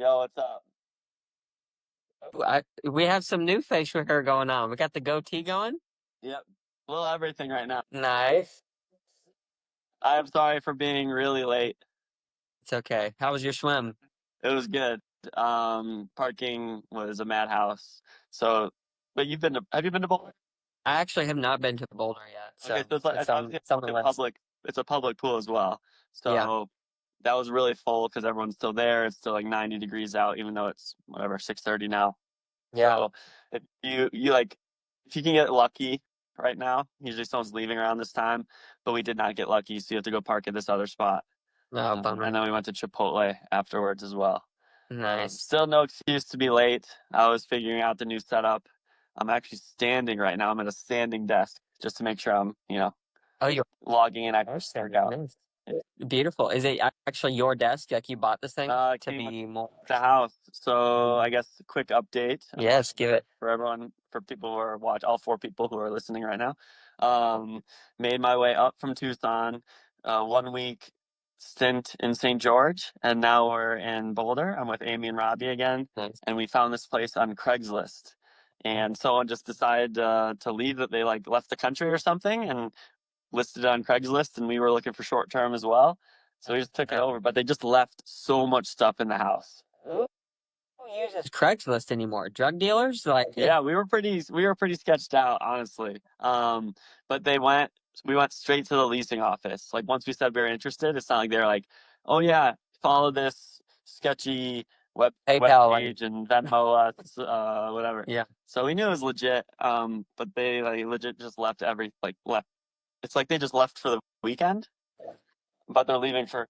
Yo, what's up? We have some new facial hair going on. We got the goatee going. Yep. Well, everything right now. Nice. I am sorry for being really late. It's okay. How was your swim? It was good. Parking was a madhouse. So, but have you been to Boulder? I actually have not been to Boulder yet, Okay, so so it's obviously on the a list. it's a public pool as well. Yeah, So that was really full because everyone's still there. It's still like 90 degrees out, even though it's whatever, 6:30 now. yeah. So if you like, if you can get lucky right now, usually someone's leaving around this time, but we did not get lucky, so you have to go park at this other spot. Oh, And bummer. then we went to Chipotle afterwards as well. Nice. Still no excuse to be late. I was figuring out the new setup. I'm actually standing right now. I'm at a standing desk just to make sure I'm, Oh, you're logging in. I can work out. nice. Beautiful. Is it actually your desk? Like you bought this thing I to came with be more? the house. So I guess a quick update Yes, give it. for everyone, for people who are all four people who are listening right now. Made my way up from Tucson, 1 week stint in St. George, and now we're in Boulder. I'm with Amy and Robbie again, Nice. and we found this place on Craigslist. And someone just decided to leave, that they like left the country or something, and listed it on Craigslist, and we were looking for short term as well. So we just took it over, but they just left so much stuff in the house. Who uses Craigslist anymore? Drug dealers? Like, Yeah, we were pretty sketched out, honestly. But we went straight to the leasing office. Like once we said we were interested, it's not like they're like, oh yeah, follow this sketchy web PayPal and page and Venmo us, whatever. yeah. So we knew it was legit. But they like legit just left left. It's like they just left for the weekend, but they're leaving for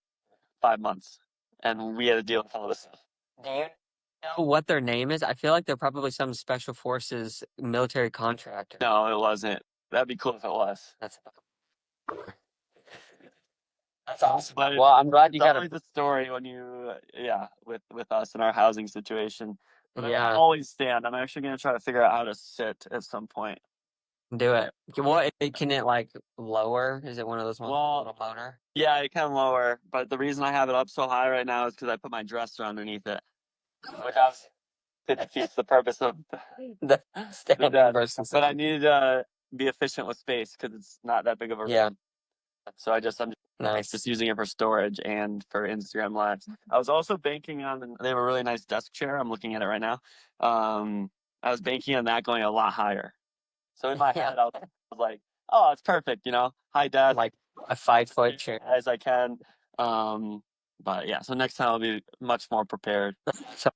5 months, and we had to deal with all this stuff. Do you know what their name is? I feel like they're probably some special forces military contractor. No, it wasn't. That'd be cool if it was. That's awesome. But Well, I'm glad it's you got always a story when with us and our housing situation. But I don't yeah, always stand. I'm actually gonna try to figure out how to sit at some point. do it. What can it like lower? Is it one of those ones with a Well, little motor? yeah, it can lower, but the reason I have it up so high right now is because I put my dresser underneath it, which obviously defeats the purpose of The the standing desk. versus But I needed to be efficient with space because it's not that big of a yeah, room. So I'm nice. just using it for storage and for Instagram Lives. I was also banking on, they have a really nice desk chair. I'm looking at it right now. I was banking on that going a lot higher. So in my Yeah, head, I was like, oh, it's perfect, high desk like a 5 foot chair. as I can. Um, but yeah, so next time I'll be much more prepared. So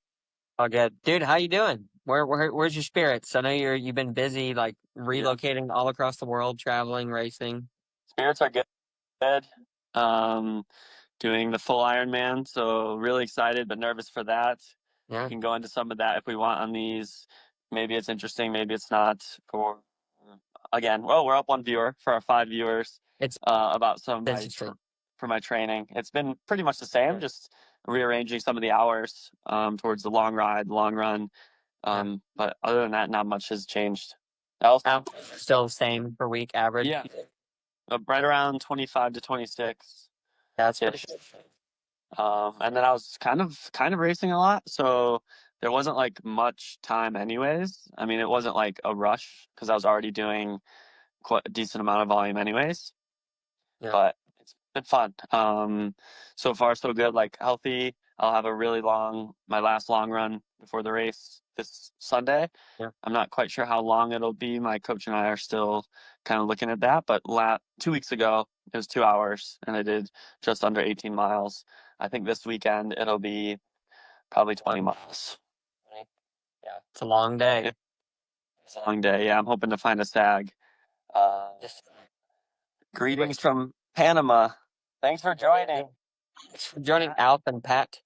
all good, dude. How you doing? Where's your spirits? I know you've been busy like Yeah. relocating all across the world, traveling, racing. Spirits are good. Um, Doing the full Ironman, so really excited but nervous for that. We Yeah, can go into some of that if we want on these. Maybe it's interesting, maybe it's not. For again, well, we're up one viewer for our 5 viewers it's about some of interesting. for my training. It's been pretty much the same, just rearranging some of the hours towards the long ride, long run. Yeah. But other than that, not much has changed. Else, Still the same per week average. yeah, right around 25 to 26 That's ish. And then I was kind of racing a lot, so there wasn't like much time anyways. I mean, it wasn't like a rush because I was already doing quite a decent amount of volume anyways, yeah. but it's been fun. So far so good, like healthy. I'll have my last long run before the race this Sunday. Yeah. I'm not quite sure how long it'll be. My coach and I are still kind of looking at that, but 2 weeks ago it was 2 hours and I did just under 18 miles. I think this weekend it'll be probably 20 miles. Yeah, it's a long day. It's a long day. Yeah, I'm hoping to find a sag. Just Greetings from Panama. Thanks for joining. thanks for joining Alp and Pat.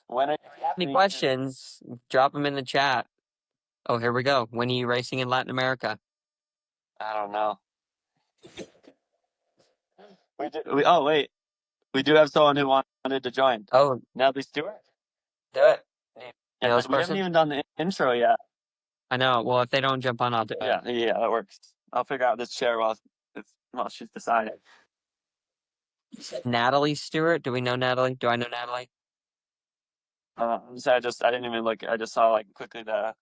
When are Any you questions? Drop them in the chat. Oh, here we go. When are you racing in Latin America? I don't know. Oh wait, we do have someone who wanted to join. Oh, Natalie Stewart. do it. You know And this we haven't person? even done the intro yet. I know. Well, if they don't jump on, I'll do it. Yeah, that works. I'll figure out this chair while she's deciding. Natalie Stewart. Do we know Natalie? Do I know Natalie? So I didn't even look. I just saw like quickly the.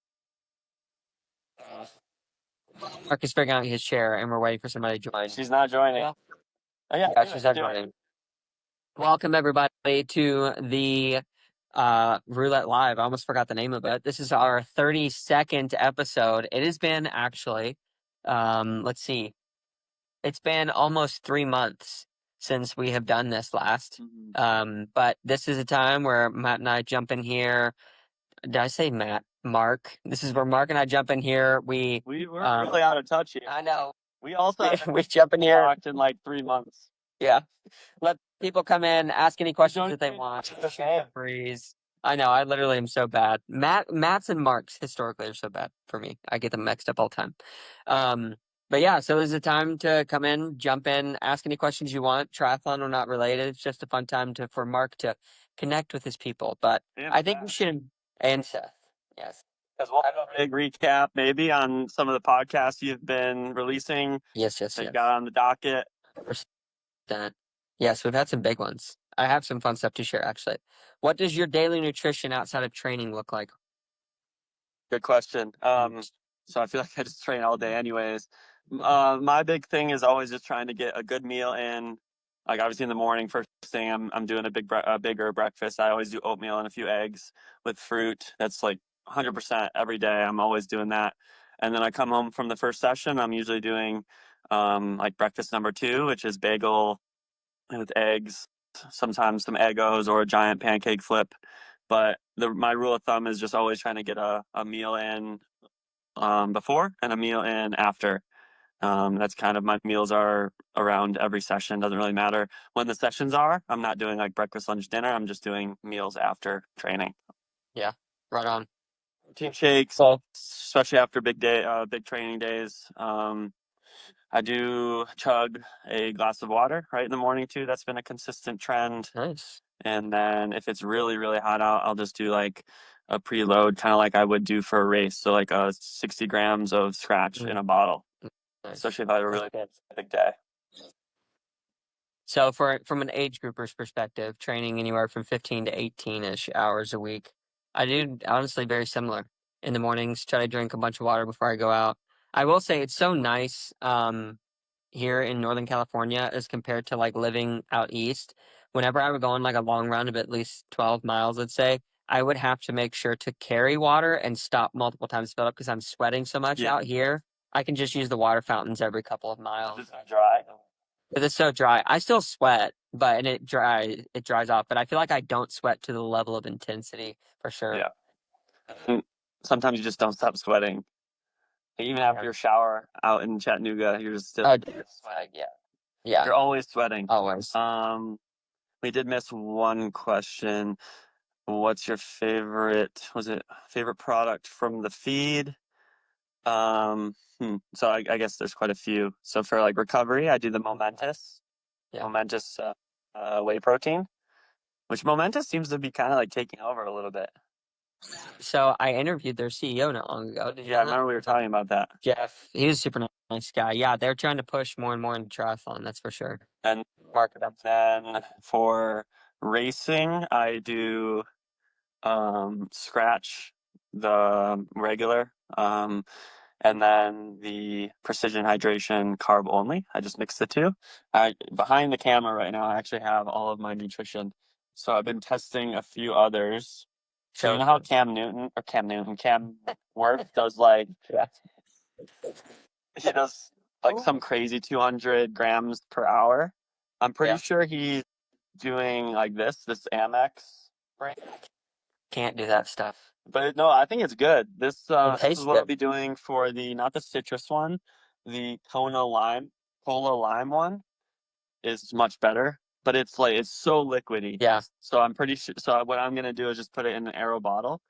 Mark is figuring out his share, and we're waiting for somebody to join. She's not joining. Yeah. Oh yeah, Yeah, she's not joining. Welcome everybody to the Roulette Live. I almost forgot the name of it. This is our 32nd episode. It has been actually, let's see, it's been almost 3 months since we have done this last. But this is a time where Matt and I jump in here. Did I say Matt? Mark. This is where Mark and I jump in here. We were really out of touch here. I know. We also haven't We jump in here. talked in like 3 months. Yeah. Let people come in, ask any questions that they want. Breeze. I know, I literally am so bad. Matt's and Mark's historically are so bad for me. I get them mixed up all the time. But yeah, so this is a time to come in, jump in, ask any questions you want. Triathlon or not related. It's just a fun time for Mark to connect with his people. But I think we should, and Seth. Yes. Because we'll have a big recap maybe on some of the podcasts you've been releasing. Yes. That you got on the docket. That. Yes, we've had some big ones. I have some fun stuff to share, actually. What does your daily nutrition outside of training look like? Good question. So I feel like I just train all day anyways. My big thing is always just trying to get a good meal in. Like obviously in the morning, first thing I'm doing a bigger breakfast. I always do oatmeal and a few eggs with fruit. That's like 100% every day. I'm always doing that. And then I come home from the first session. I'm usually doing like breakfast number 2, which is bagel with eggs, sometimes some Eggos or a giant pancake flip. But my rule of thumb is just always trying to get a meal in before and a meal in after. That's kind of my meals are around every session. Doesn't really matter when the sessions are. I'm not doing like breakfast, lunch, dinner. I'm just doing meals after training. Yeah, right on. Protein shakes, especially after big training days. I do chug a glass of water right in the morning too. That's been a consistent trend. Nice. And then if it's really, really hot out, I'll just do like a preload, kind of like I would do for a race. So like 60 grams of scratch in a bottle, especially if I have a really big day. So from an age grouper's perspective, training anywhere from 15 to 18-ish hours a week. I do honestly very similar. In the mornings, try to drink a bunch of water before I go out. I will say it's so nice here in Northern California as compared to like living out east. Whenever I would go on like a long run of at least 12 miles, let's say, I would have to make sure to carry water and stop multiple times to fill up because I'm sweating so much out here. I can just use the water fountains every couple of miles. It's dry. It's so dry. I still sweat, but it dries off. But I feel like I don't sweat to the level of intensity for sure. Yeah. And sometimes you just don't stop sweating. Even after your shower out in Chattanooga, you're just still sweating. Yeah. You're always sweating. Always. We did miss one question. What's your favorite? Was it favorite product from the feed? So I guess there's quite a few. So for like recovery, I do the Momentous whey protein, which Momentous seems to be kind of like taking over a little bit. So I interviewed their CEO not long ago. I remember we were talking about that. Jeff, he was a super nice guy. Yeah, they're trying to push more and more into triathlon, that's for sure. And market up. Then for racing, I do scratch the regular. And then the precision hydration carb only. I just mix the two. Behind the camera right now, I actually have all of my nutrition. So I've been testing a few others. So you know how Cam Worth does like, he does like some crazy 200 grams per hour. I'm pretty sure he's doing like this Amex. Right. Can't do that stuff. But no, I think it's good. This is what good. I'll be doing for not the citrus one, the cola lime one is much better. But it's so liquidy. Yeah. So I'm pretty sure. So what I'm gonna do is just put it in an Aero bottle.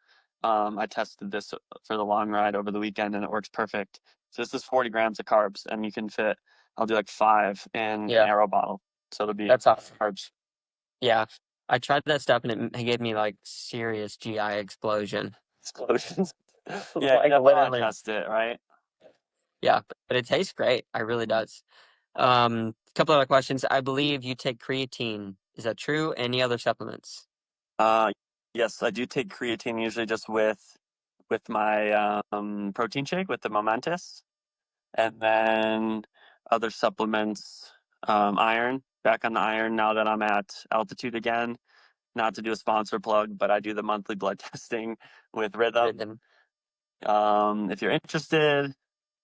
I tested this for the long ride over the weekend, and it works perfect. So this is 40 grams of carbs, and you can fit. I'll do like 5 in an Aero bottle. So it'll be that's awesome. Carbs. Yeah. I tried that stuff and it gave me like serious GI explosions. Yeah, like, literally test it, right? Yeah, but it tastes great. It really does. Couple other questions. I believe you take creatine. Is that true? Any other supplements? Yes, I do take creatine usually just with my protein shake with the Momentous, and then other supplements, iron. Back on the iron now that I'm at altitude again. Not to do a sponsor plug, but I do the monthly blood testing with Rhythm. Rhythm. If you're interested,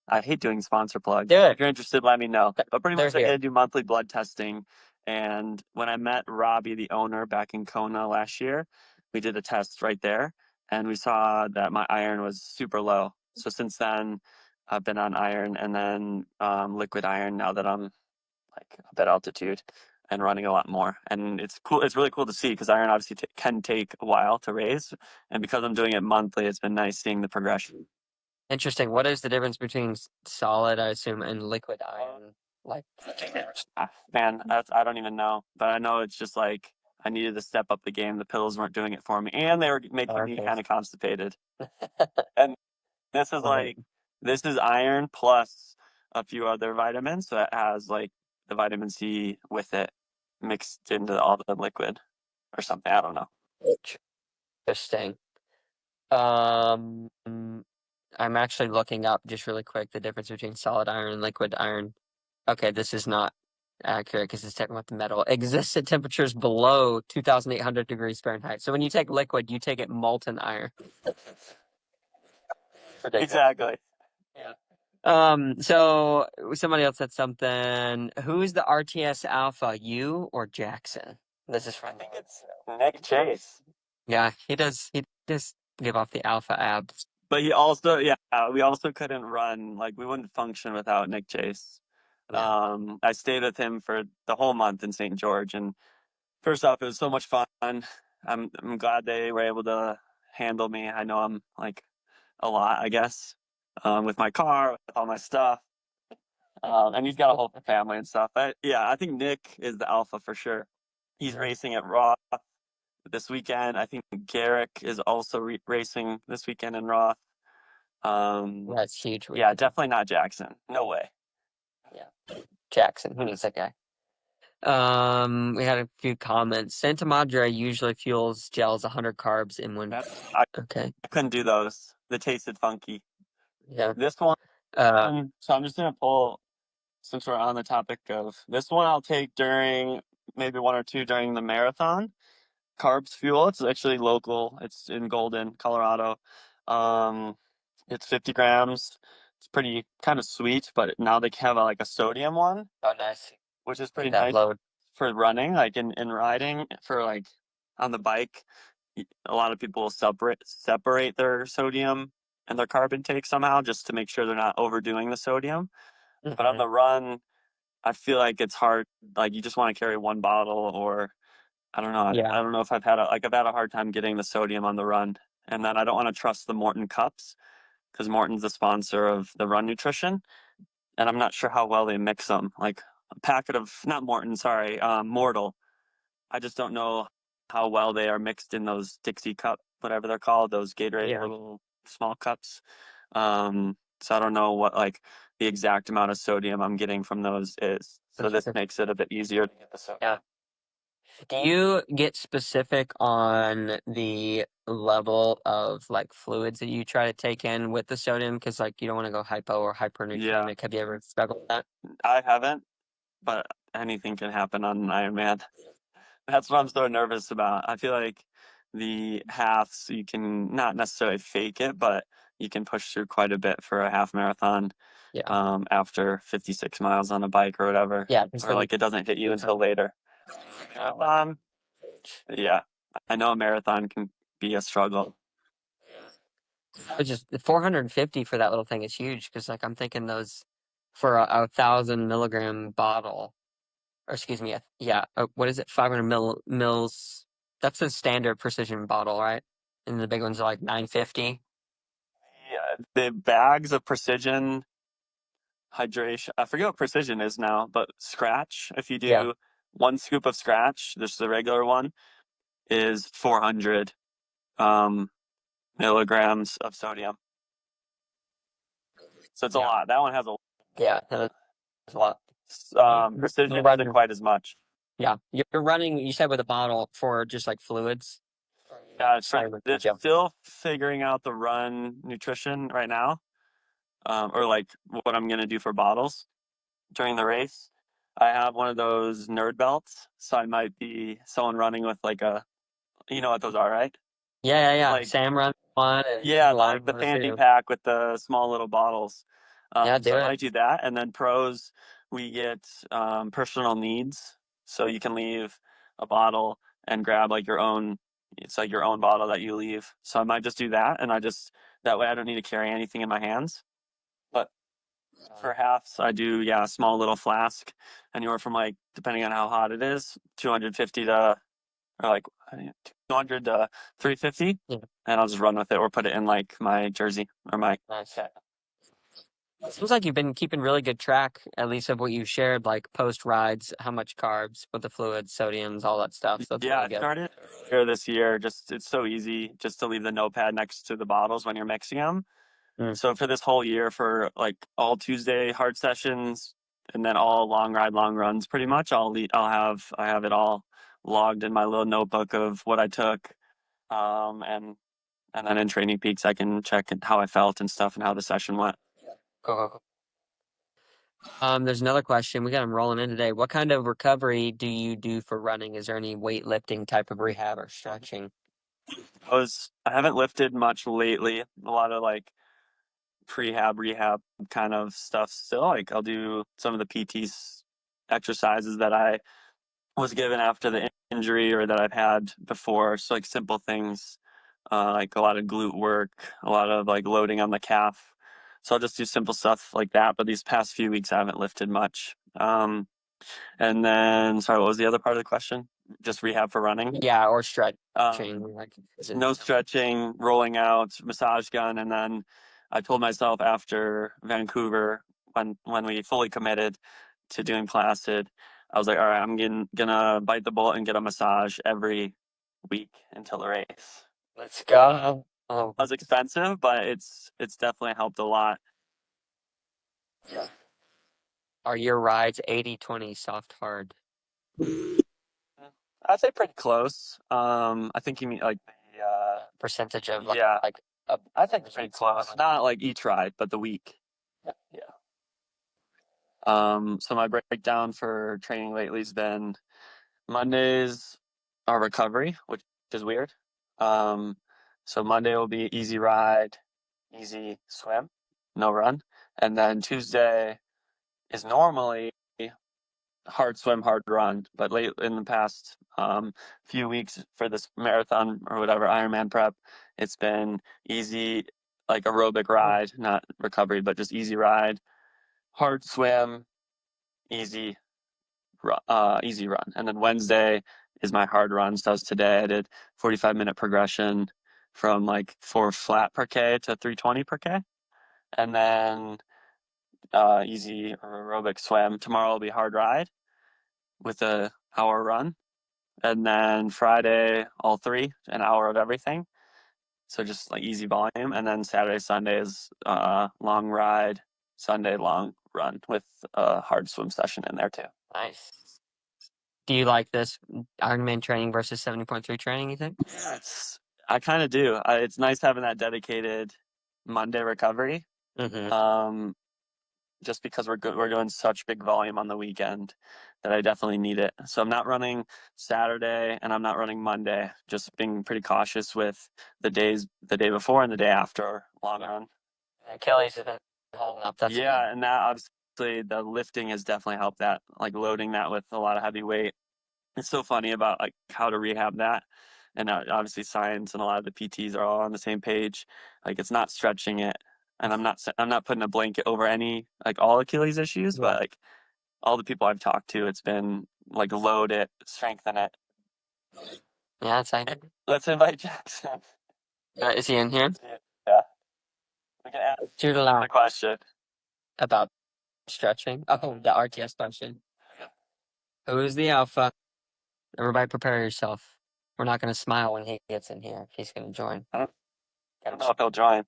I hate doing sponsor plugs. Do it. If you're interested, let me know. But pretty They're much I here. get to do monthly blood testing. And when I met Robbie, the owner, back in Kona last year, we did a test right there, and we saw that my iron was super low. So since then, I've been on iron and then liquid iron now that I'm like up at altitude and running a lot more. And it's cool. It's really cool to see because iron obviously can take a while to raise, and because I'm doing it monthly, it's been nice seeing the progression. Interesting. What is the difference between solid, I assume, and liquid iron? Like, Man, I don't even know, but I know it's just like I needed to step up the game. The pills weren't doing it for me, and they were making me okay. kind of constipated. And this is Right. this is iron plus a few other vitamins, so it has like the vitamin C with it mixed into all the liquid or something. I don't know. Interesting. Um, I'm actually looking up just really quick the difference between solid iron and liquid iron. Okay, this is not accurate because it's talking about the metal. Exists at temperatures below 2,800 degrees Fahrenheit. So when you take liquid, you take it molten iron. Ridiculous. Exactly. Yeah. So somebody else said something. Who's the RTS Alpha, you or Jackson? This is from I think it's Nick Chase. Yeah, he does give off the alpha abs. But he also, yeah, we also couldn't run. Like, we wouldn't function without Nick Chase. Yeah. I stayed with him for the whole month in St. George. And first off, it was so much fun. I'm glad they were able to handle me. I know I'm like a lot, I guess, with my car, with all my stuff. And he's got a whole family and stuff. But yeah, I think Nick is the alpha for sure. He's Yeah. racing at Raw this weekend. I think Garrick is also racing this weekend in Roth. That's huge. Yeah, definitely not Jackson. No way. Yeah. Jackson. Who needs that guy? We had a few comments. Santa Madre usually fuels gels 100 carbs in one. Okay. I couldn't do those. They tasted funky. Yeah. This one, so I'm just gonna pull, since we're on the topic of this one, I'll take during maybe one or two during the marathon. Carbs fuel. It's actually local. It's in Golden, Colorado. Um, it's 50 grams. It's pretty kind of sweet, but now they have like a sodium one, Oh, nice. which is pretty That nice load. for running, like in riding for like on the bike. A lot of people separate their sodium and their carb intake somehow just to make sure they're not overdoing the sodium. But on Mhm. the run, I feel like it's hard. Like you just want to carry one bottle, or I don't know. Yeah. I don't know if I've had a hard time getting the sodium on the run, and then I don't want to trust the Morton cups because Morton's the sponsor of the Run Nutrition, and I'm not sure how well they mix them. Like a packet of not Morton, sorry, Mortal. I just don't know how well they are mixed in those Dixie cup, whatever they're called, those Gatorade little small cups. So I don't know what like the exact amount of sodium I'm getting from those is. So this makes it a bit easier to get the sodium. Yeah. Do you get specific on the level of like fluids that you try to take in with the sodium? Because like you don't want to go hypo or hypernutremic. Yeah. Have you ever struggled with that? I haven't, but anything can happen on an Ironman. That's what I'm so nervous about. I feel like the halves, you can not necessarily fake it, but you can push through quite a bit for a half marathon. Yeah. After 56 miles on a bike or whatever. Yeah. Or like it doesn't hit you until later. Yeah, I know a marathon can be a struggle. Which is 450 for that little thing is huge because like I'm thinking those for a 1,000 milligram bottle, or excuse me, yeah, what is it? 500 mils. That's a standard precision bottle, right? And the big ones are like 950. Yeah, the bags of precision hydration. I forget what precision is now, but scratch. If you Yeah. do one scoop of scratch, just the regular one, is 400 um, milligrams of sodium. So it's a lot. That one has a Yeah, that's a lot. precision Running. isn't quite as much. Yeah, you're running. You said with a bottle for just like fluids. Yeah, the it's gym. still figuring out the run nutrition right now, or like what I'm gonna do for bottles during the race. I have one of those nerd belts, so I might be someone running with like a, you know what those are, right? Yeah. Like, Sam runs one and yeah, Lon like the runs fanny two. pack with the small little bottles. Yeah, So do I it. might do that, and then pros we get personal needs, so you can leave a bottle and grab like your own. It's like your own bottle that you leave. So I might just do that, and that way I don't need to carry anything in my hands. But for halves, I do, yeah, a small little flask, anywhere from like, depending on how hot it is, 250 to, or like 200 to 350, Yeah, and I'll just run with it or put it in like my jersey or my. nice. Seems like you've been keeping really good track, at least of what you shared, like post rides, how much carbs, with the fluids, sodiums, all that stuff. So that's Yeah, really I good. started earlier this year. Just it's so easy just to leave the notepad next to the bottles when you're mixing them. Mm. So for this whole year, for like all Tuesday hard sessions and then all long ride, long runs, pretty much, I have it all logged in my little notebook of what I took, and then in Training Peaks, I can check how I felt and stuff and how the session went. Cool. There's another question. We got them rolling in today. What kind of recovery do you do for running? Is there any weightlifting type of rehab or stretching? I haven't lifted much lately. A lot of like prehab, rehab kind of stuff still. Like I'll do some of the PT's exercises that I was given after the injury or that I've had before. So like simple things, like a lot of glute work, a lot of like loading on the calf. So I'll just do simple stuff like that. But these past few weeks, I haven't lifted much. And then, sorry, what was the other part of the question? Just rehab for running? Yeah, or stretching. Um, Like, is it no stretching, rolling out, massage gun, and then I told myself after Vancouver when we fully committed to doing Placid, I was like, all right, gonna bite the bullet and get a massage every week until the race. let's go. Oh, It was expensive, but it's definitely helped a lot. are your rides 80/20 soft hard I'd say pretty close. I think you mean like the percentage of yeah. like a I think it's pretty close. Not like each ride, but the week. Yeah. So my breakdown for training lately has been Mondays are recovery, which is weird. Um, so Monday will be easy ride, easy swim, no run. And then Tuesday is normally hard swim, hard run. But late in the past few weeks for this marathon or whatever, Ironman prep, it's been easy, like aerobic ride, not recovery, but just easy ride, hard swim, easy easy run. And then Wednesday is my hard run. So today I did 45-minute progression from like 4 flat per K to 320 per K. And then easy aerobic swim. Tomorrow will be hard ride with a hour run. And then Friday, all three, an hour of everything. So just like easy volume. And then Saturday, Sunday is long ride, Sunday long run with a hard swim session in there too. nice. Do you like this Ironman training versus 70.3 training, you think? Yeah, I kind of do. It's nice having that dedicated Monday recovery. Mm-hmm. Um, just because we're doing such big volume on the weekend that I definitely need it. So I'm not running Saturday and I'm not running Monday. Just being pretty cautious with the day before and the day after long run. Achilles has been holding up. That's Yeah, and that obviously the lifting has definitely helped that. Like loading that with a lot of heavy weight. It's so funny about like how to rehab that, and obviously science and a lot of the PTs are all on the same page. Like it's not stretching it, and I'm not putting a blanket over any like all Achilles issues, yeah. but like all the people I've talked to, it's been like load it, strengthen it. Yeah, that's I. Let's invite Jackson. Is he in here? Yeah, we can ask Shoot the aloud question. about stretching. Oh, the RTS question. Who is the alpha? Everybody prepare yourself. We're not going to smile when he gets in here. He's going to join. I don't know if he'll join.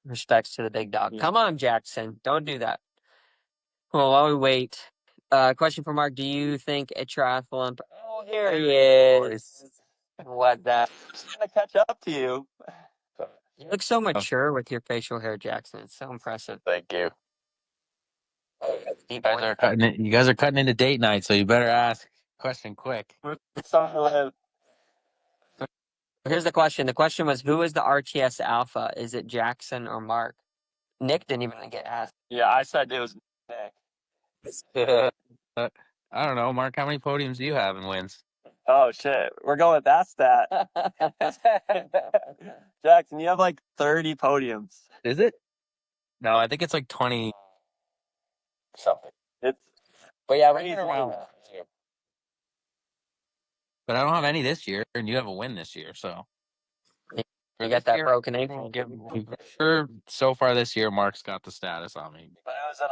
Respects to the big dog. Yeah. Come on, Jackson. Don't do that. Well, while we wait, question for Mark. Do you think a triathlon... Oh, here he is. What that? Just gonna catch up to you. You look so mature with your facial hair, Jackson. It's so impressive. Thank you. You guys are cutting into date night, so you better ask question quick. Here's the question. The question was, who is the RTS alpha? Is it Jackson or Mark? Nick didn't even get asked. Yeah, I said it was Nick. I don't know, Mark. How many podiums do you have in wins? Oh shit, we're going with that stat. Jackson, you have like 30 podiums. Is it? No, I think it's like 20 something. It's But yeah, crazy. But I don't have any this year, and you have a win this year, so. You got that broken ankle. Sure, so far this year, Mark's got the status on me. But it was an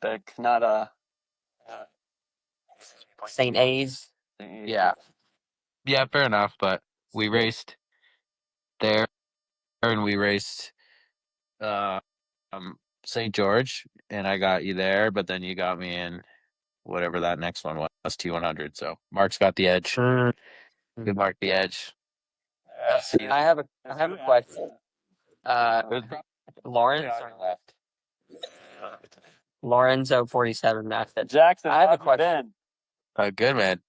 Olympic, not a St. A's. Yeah. Yeah, fair enough, but we raced there, and we raced St. George, and I got you there, but then you got me in whatever that next one was, T100. So Mark's got the edge. Good Mark the edge. I have a question. Lawrence left. Lorenzo 47 method. Jackson. I have a question. Good, man.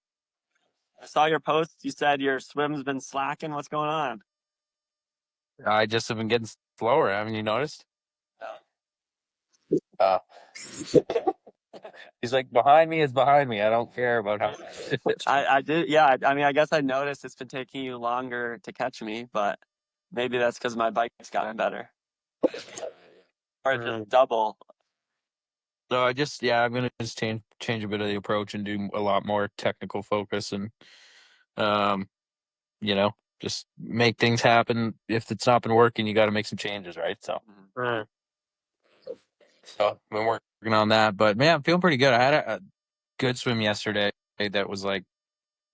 I saw your post. You said your swim's been slacking. What's going on? I just have been getting slower. Haven't you noticed? No. He's like, behind me is behind me. I don't care about how. I did. Yeah. I mean, I guess I noticed it's been taking you longer to catch me, but maybe that's because my bike's gotten better. Or just double. So I'm gonna just change a bit of the approach and do a lot more technical focus and, just make things happen. If it's not been working, you got to make some changes, right? So I've been working on that. But man, I'm feeling pretty good. I had a good swim yesterday that was like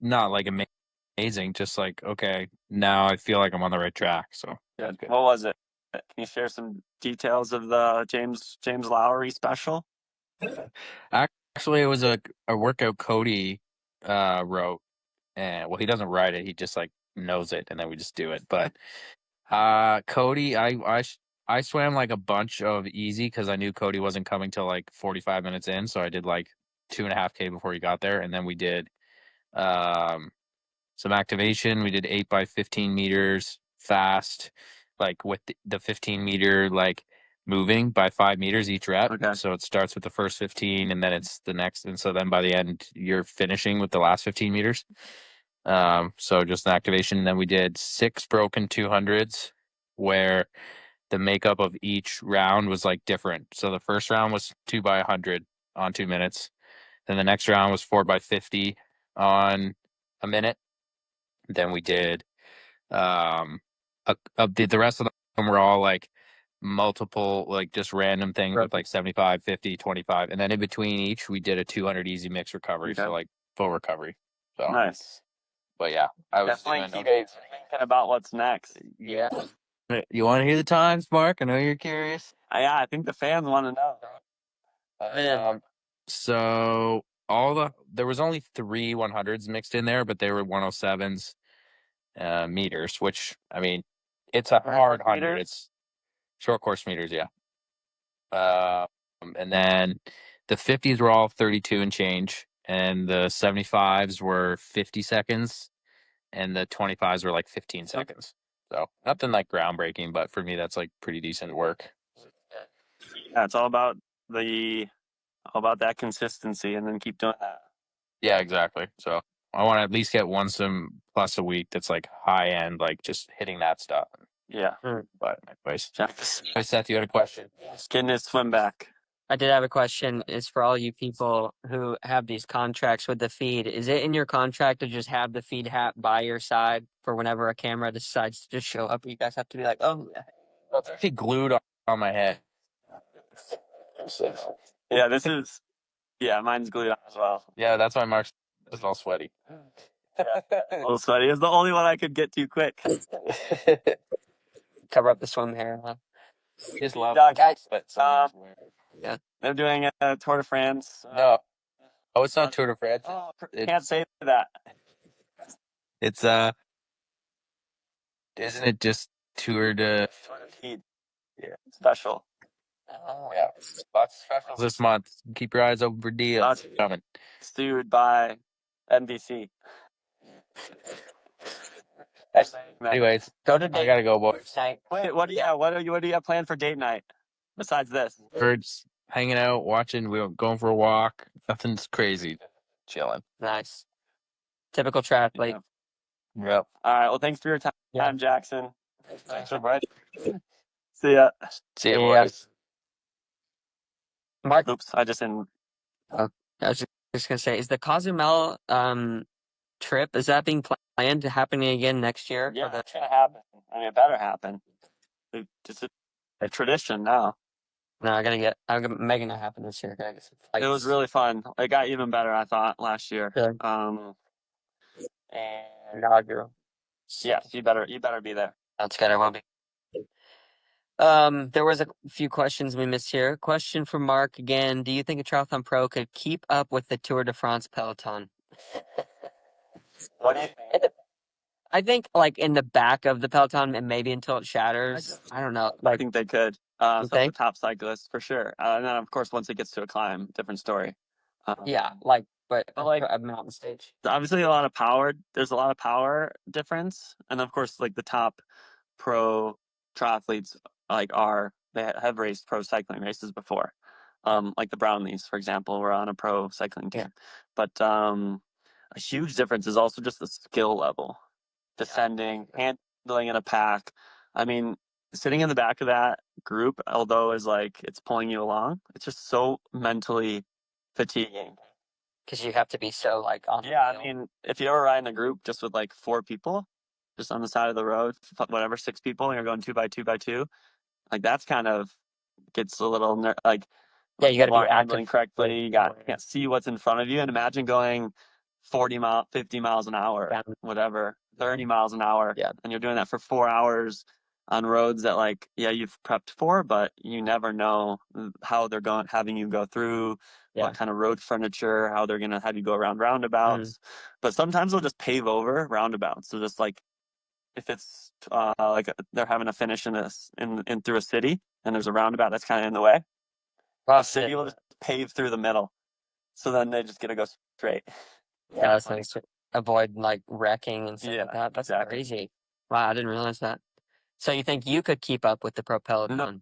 not like amazing, just like okay, now I feel like I'm on the right track. So Good. What was it? Can you share some details of the James Lowry special? Actually, it was a workout Cody wrote, and well, he doesn't write it; he just like knows it, and then we just do it. But Cody, I swam like a bunch of easy because I knew Cody wasn't coming till like 45 minutes in, so I did like 2.5K before he got there, and then we did some activation. We did 8 by 15 meters fast, like with the 15 meter like moving by 5 meters each rep. Okay. So it starts with the first 15 and then it's the next. And so then by the end, you're finishing with the last 15 meters. So just an activation. And then we did 6 broken 200s where the makeup of each round was like different. So the first round was 2 by 100 on 2 minutes. Then the next round was 4 by 50 on a minute. Then we did the rest of them were all like multiple, like just random things with like 75, 50, 25. And then in between each, we did a 200 easy mix recovery. Okay. So like full recovery. So Nice. But yeah, I was definitely keep thinking about what's next. Yeah. You want to hear the times, Mark? I know you're curious. Yeah, I think the fans want to know. So there was only 3 100s mixed in there, but they were 107s meters, which I mean, it's a hard 100. It's short course meters, yeah. And then the 50s were all 32 and change, and the 75s were 50 seconds, and the 25s were like 15 seconds. So nothing like groundbreaking, but for me, that's like pretty decent work. Yeah, it's all about that consistency, and then keep doing that. Yeah, exactly. So I want to at least get one swim plus a week that's like high end, like just hitting that stuff. Yeah. But anyways, Seth, you had a question? Just getting his swim back. I did have a question. It's for all you people who have these contracts with the feed. Is it in your contract to just have the feed hat by your side for whenever a camera decides to just show up? You guys have to be like, oh, Well, it's actually glued on my head. Yeah, mine's glued on as well. Yeah, that's why Mark's is all sweaty. A little sweaty. It's the only one I could get to quick. cover up the swim hair. Huh? Just love guys. But Yeah, they're doing a Tour de France. No. Oh, it's not Tour de France. Can't say that. It's isn't it just Tour de Yeah, special. Oh yeah, lots of specials this month. Keep your eyes open for deals Lots coming. sued by NBC. Anyways, Go to I date gotta go, boys. night. Wait, what do you have planned for date night besides this? We're just hanging out, watching. We're going for a walk. Nothing's crazy. Chilling. Nice. Typical triathlete. Yep. All right. Well, thanks for your time, Yeah. Jackson. Thanks for Brett. See ya. See you, Yeah. boys. Mark, Oops, I just didn't. I was just gonna say, is the Cozumel trip, is that being planned to happening again next year? Yeah, it's gonna happen. I mean, it better happen. It's just a tradition now. No, I'll get Megan to happen this year. Gotta get some It was flights. really fun. It got even better, I thought, last year. Really? And Inaugural. yes, you better be there. That's good. I will be. There was a few questions we missed here. Question from Mark again. Do you think a triathlon pro could keep up with the Tour de France peloton? What do you think? I think like in the back of the peloton and maybe until it shatters. I don't know. I Like, think they could. you Some of think? the top cyclists for sure. And then of course once it gets to a climb, different story. Yeah, like, but like a mountain stage. obviously a lot of power. There's a lot of power difference, and of course like the top pro triathletes they have raced pro cycling races before. Like the Brownlees, for example, were on a pro cycling team. Yeah. But a huge difference is also just the skill level. Descending, handling in a pack. I mean, sitting in the back of that group, although is like it's pulling you along, it's just so mentally fatiguing. Because you have to be so like on. Yeah, I mean, if you ever ride in a group just with like 4 people, just on the side of the road, whatever, 6 people, and you're going 2 by 2 by 2, like that's kind of gets a little like Yeah, you got to people be aren't handling active. correctly. You can't see what's in front of you, and imagine going 50 miles an hour, Yeah. whatever, 30 miles an hour, Yeah. and you're doing that for 4 hours on roads that like you've prepped for, but you never know how they're having you go through. Yeah. What kind of road furniture, how they're gonna have you go around roundabouts. But sometimes they'll just pave over roundabouts. So just like if it's like they're having a finish in through a city and there's a roundabout that's kind of in the way, Well, the city will just pave through the middle. So then they just get to go straight. yeah, that's nice to avoid like wrecking and stuff Yeah, like that. That's exactly. crazy. Wow, I didn't realize that. So you think you could keep up with the pro peloton?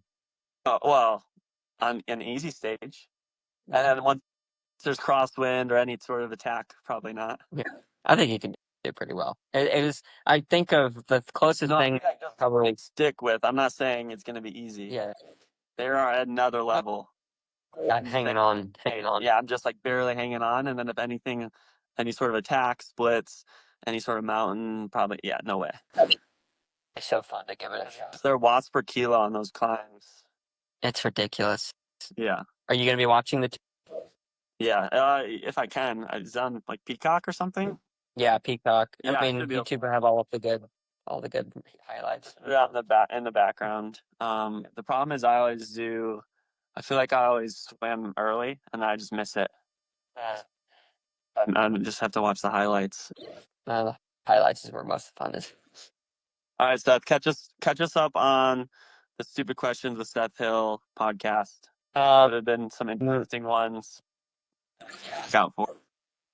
Well, on an easy stage, and then once there's crosswind or any sort of attack, probably not. Yeah, I think you can do pretty well. It was. I think of the closest thing probably. Stick with. I'm not saying it's going to be easy. Yeah, They are at another level. hanging on. Yeah, I'm just like barely hanging on, and then if anything, any sort of attack, splits, any sort of mountain, probably no way. It's so fun to give it a shot. They're watts per kilo on those climbs. It's ridiculous. Yeah. Are you going to be watching the? Yeah, if I can, is it on like Peacock or something? Yeah, Peacock. Yeah, I it mean, should be YouTube will have all the good highlights. Yeah, in the background. The problem is I feel like I always swim early and I just miss it. I just have to watch the highlights. The highlights is where most of the fun is. All right, Seth, catch us up on the Stupid Questions with Seth Hill podcast. Would have been some interesting ones. Look out for.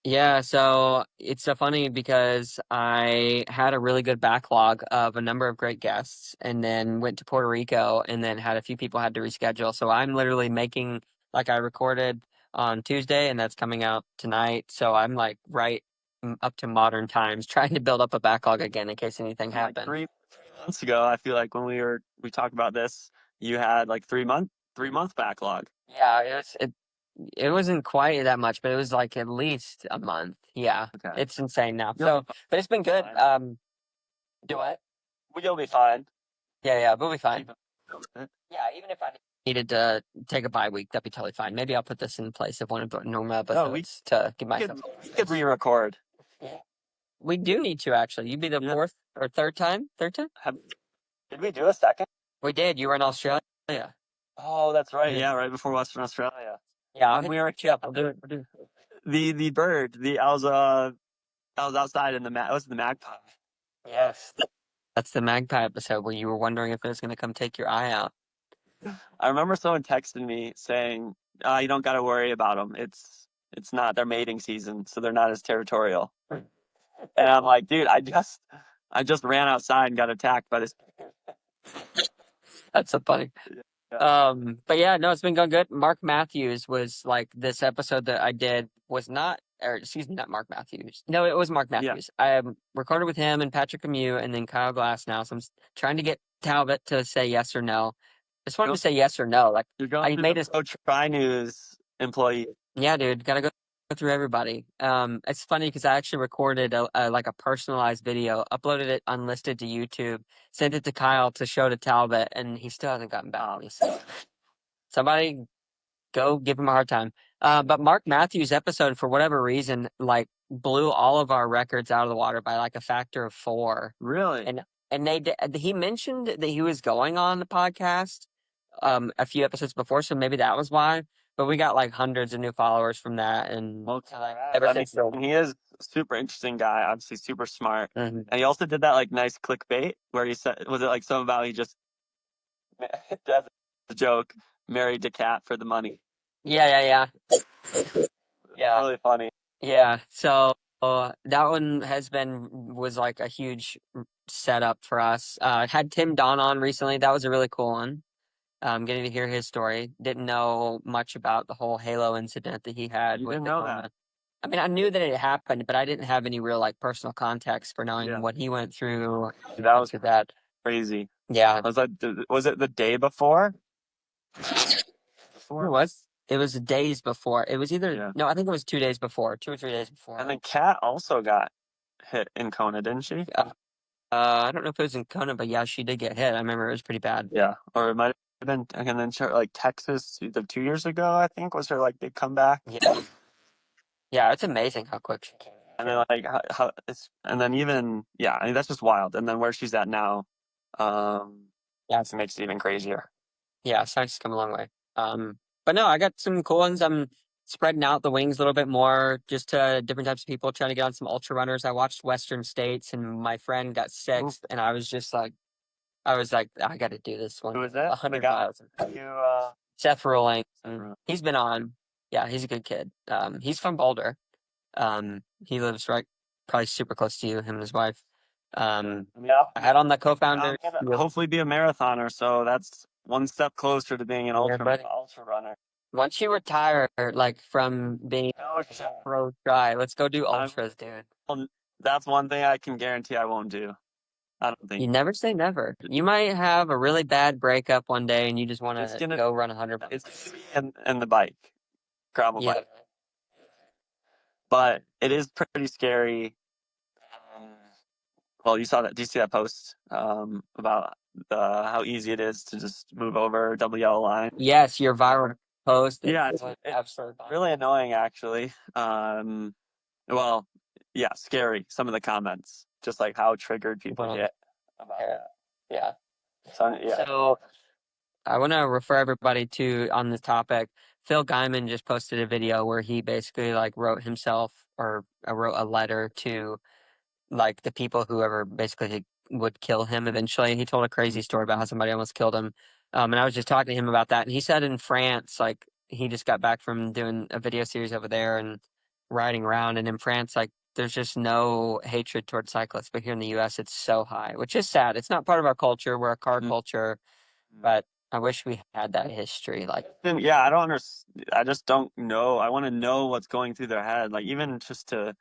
Yeah, so it's so funny because I had a really good backlog of a number of great guests and then went to Puerto Rico and then had a few people had to reschedule. So I'm literally making, like, I recorded on Tuesday and that's coming out tonight. So I'm like right up to modern times trying to build up a backlog again in case anything happened. Like 3 months ago, I feel like when we talked about this, you had like 3 month backlog. Yeah, it wasn't quite that much, but it was like at least a month. Yeah. Okay. It's insane now. So, but it's been good. Do what? You'll be fine. Yeah, we'll be fine. Yeah, even if I needed to take a bye week, that'd be totally fine. Maybe I'll put this in place of one of the normal episodes to give myself. We could re-record. We do need to actually. You'd be the fourth or third time. Third time? Did we do a second? We did. You were in Australia. Oh, that's right. Yeah, right before Western Australia. Yeah, When we were in I'll do it. the bird. I was outside in the magpie. Yes. That's the magpie episode where you were wondering if it was going to come take your eye out. I remember someone texting me saying, "You don't got to worry about them. It's not their mating season, so they're not as territorial." And I'm like, dude, I just ran outside and got attacked by this. That's so funny. Yeah. But yeah, no, it's been going good. Mark Matthews was like this episode that I did was not, or excuse me, not Mark Matthews. No, it was Mark Yeah. Matthews. I recorded with him and Patrick Lemieux and then Kyle Glass now. So I'm trying to get Talbot to say yes or no. I just wanted to say yes or no. Like You're going I through made the Try News employee. yeah, dude, gotta go through everybody. It's funny because I actually recorded like a personalized video, uploaded it unlisted to YouTube, sent it to Kyle to show to Talbot, and he still hasn't gotten back to me. So somebody go give him a hard time. But Mark Matthews' episode, for whatever reason, like blew all of our records out of the water by like a factor of 4. Really? And he mentioned that he was going on the podcast a few episodes before, so maybe that was why. But we got like hundreds of new followers from that, and He is a super interesting guy, obviously super smart. Mhm. And he also did that like nice clickbait where he said, was it like something about he just as a joke married a cat for the money? Yeah. Really funny. Yeah. So that one was like a huge setup for us. Had Tim Don on recently. That was a really cool one. Getting to hear his story. Didn't know much about the whole Halo incident that he had. You with didn't the know Kona. that. I mean, I knew that it happened, but I didn't have any real like personal context for knowing Yeah. what he went through. That was that. crazy. Yeah. Was it the day before? It was. It was days before. It was either Yeah. no, I think it was 2 days before, 2 or 3 days before. And then Kat also got hit in Kona, didn't she? I don't know if it was in Kona, but yeah, she did get hit. I remember it was pretty bad. Yeah. Or it might have been, and then like Texas, either 2 years ago, I think, was her like big comeback. Yeah, it's amazing how quick she came. And then like how it's, and then even yeah, I mean that's just wild. And then where she's at now, it makes it even crazier. Yeah, science has come a long way. But no, I got some cool ones. I'm spreading out the wings a little bit more, just to different types of people, trying to get on some ultra runners. I watched Western States, and my friend got 6th, and I was like, I got to do this one. Who is that? 100 miles. Seth Ruling. He's been on. Yeah, he's a good kid. He's from Boulder. He lives probably super close to you, him and his wife. I had on the co-founder. Hopefully be a marathoner, so that's one step closer to being an ultra runner. Once you retire, like from being pro guy, let's go do ultras, dude. That's one thing I can guarantee I won't do. I don't think. You never say never. You might have a really bad breakup one day, and you just want to go run 100 miles. It's and the bike, gravel bike. But it is pretty scary. Well, you saw that. Do you see that post about how easy it is to just move over double yellow line? Yes, your viral post. Yeah, it's absolutely really annoying, actually. Well, yeah, scary. Some of the comments, just like how triggered people get about that. Yeah. So I want to refer everybody to on this topic. Phil Guyman just posted a video where he basically like wrote himself or wrote a letter to like the people whoever basically would kill him eventually. He told a crazy story about how somebody almost killed him. And I was just talking to him about that. And he said in France, like he just got back from doing a video series over there and riding around. And in France, like there's just no hatred towards cyclists. But here in the US, it's so high, which is sad. It's not part of our culture. We're a car culture, but I wish we had that history. Like, yeah, I don't understand. I just don't know. I want to know what's going through their head. Like even just to,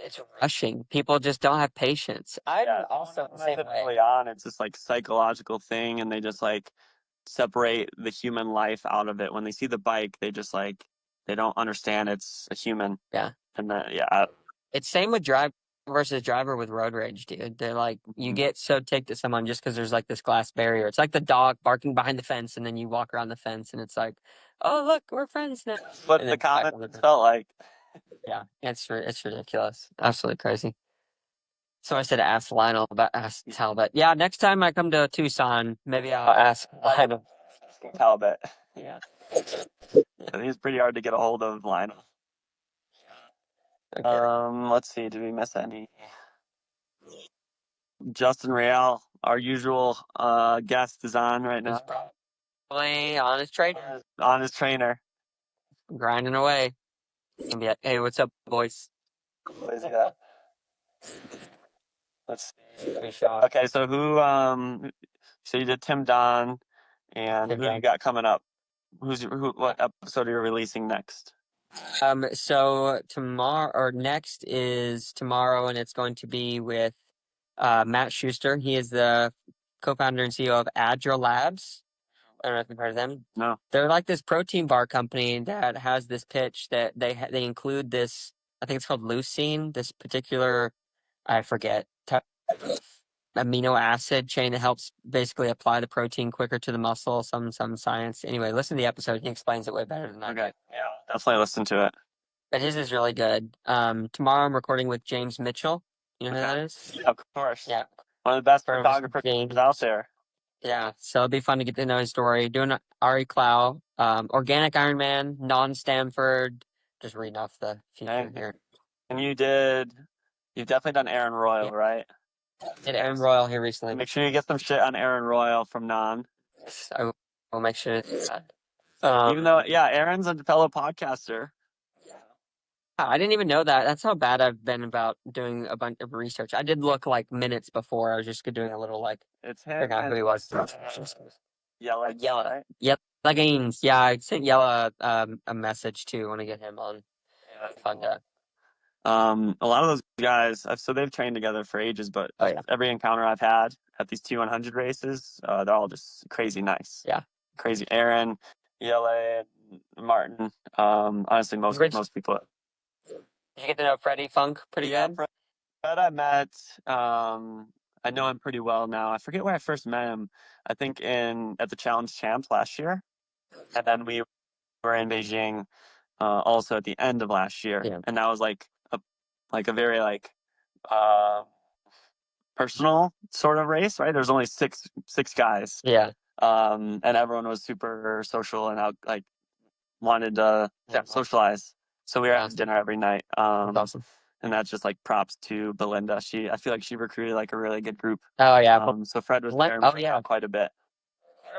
it's rushing. People just don't have patience. I'm also the same way. Early on, it's this like psychological thing, and they just like separate the human life out of it. When they see the bike, they just like they don't understand it's a human. Yeah, and it's same with driver versus driver with road rage, dude. They're like you get so ticked at someone just because there's like this glass barrier. It's like the dog barking behind the fence, and then you walk around the fence, and it's like, oh look, we're friends now. But the comments felt like, yeah, it's ridiculous, absolutely crazy. So I said ask Lionel about ask Talbot. Yeah, next time I come to Tucson, maybe I'll ask Lionel. Talbot. Yeah. I think it's pretty hard to get a hold of Lionel. Okay. Let's see. Did we miss any? Justin Real, our usual guest, is on right now. Probably on his trainer, On his trainer. grinding away. Gonna be like, hey, what's up, boys? What is that? Let's see. Good shot. Okay, so so you did Tim Don, and Tim who do Don. you got coming up? What episode are you releasing next? So tomorrow or next is tomorrow, and it's going to be with Matt Schuster. He is the co-founder and CEO of Agile Labs. I don't know if you've heard of them. No. They're like this protein bar company that has this pitch that they include this. I think it's called leucine. This particular, I forget, type of amino acid chain that helps basically apply the protein quicker to the muscle. Some science. Anyway, listen to the episode. He explains it way better than I do. Okay. Yeah, definitely listen to it. But his is really good. Tomorrow I'm recording with James Mitchell. You know who that is? Yeah, of course. Yeah. One of the best James. photographers out there. Yeah. So it'll be fun to get to know his story. Doing Ari Clow, organic Ironman, non-Stanford. Just reading off the future here. And you've definitely done Aaron Royal, right? Did Aaron Royal here recently. Make sure you get some shit on Aaron Royal from Non. I will make sure to do that. Even though, yeah, Aaron's a fellow podcaster. I didn't even know that. That's how bad I've been about doing a bunch of research. I did look like minutes before. I was just doing a little like It's him. figuring out who he was. Yella. Yella. Yep. Leggings. Yeah, I sent Yella a message too. Want to get him on. Yeah. Fun to. A lot of those guys, so they've trained together for ages, but every encounter I've had at these 200 races, they're all just crazy nice. Yeah. Crazy. Aaron, ELA, Martin. Honestly, most people. Did you get to know Freddie Funk pretty good? Fred I met. I know him pretty well now. I forget where I first met him. I think at the Challenge Champs last year, and then we were in Beijing also at the end of last year, and that was like a very personal sort of race, right? There's only six guys. Yeah. And everyone was super social and out, wanted to socialize. So we were at dinner every night. That's awesome. And that's just props to Belinda. I feel like she recruited a really good group. Oh yeah. So Fred was there quite a bit.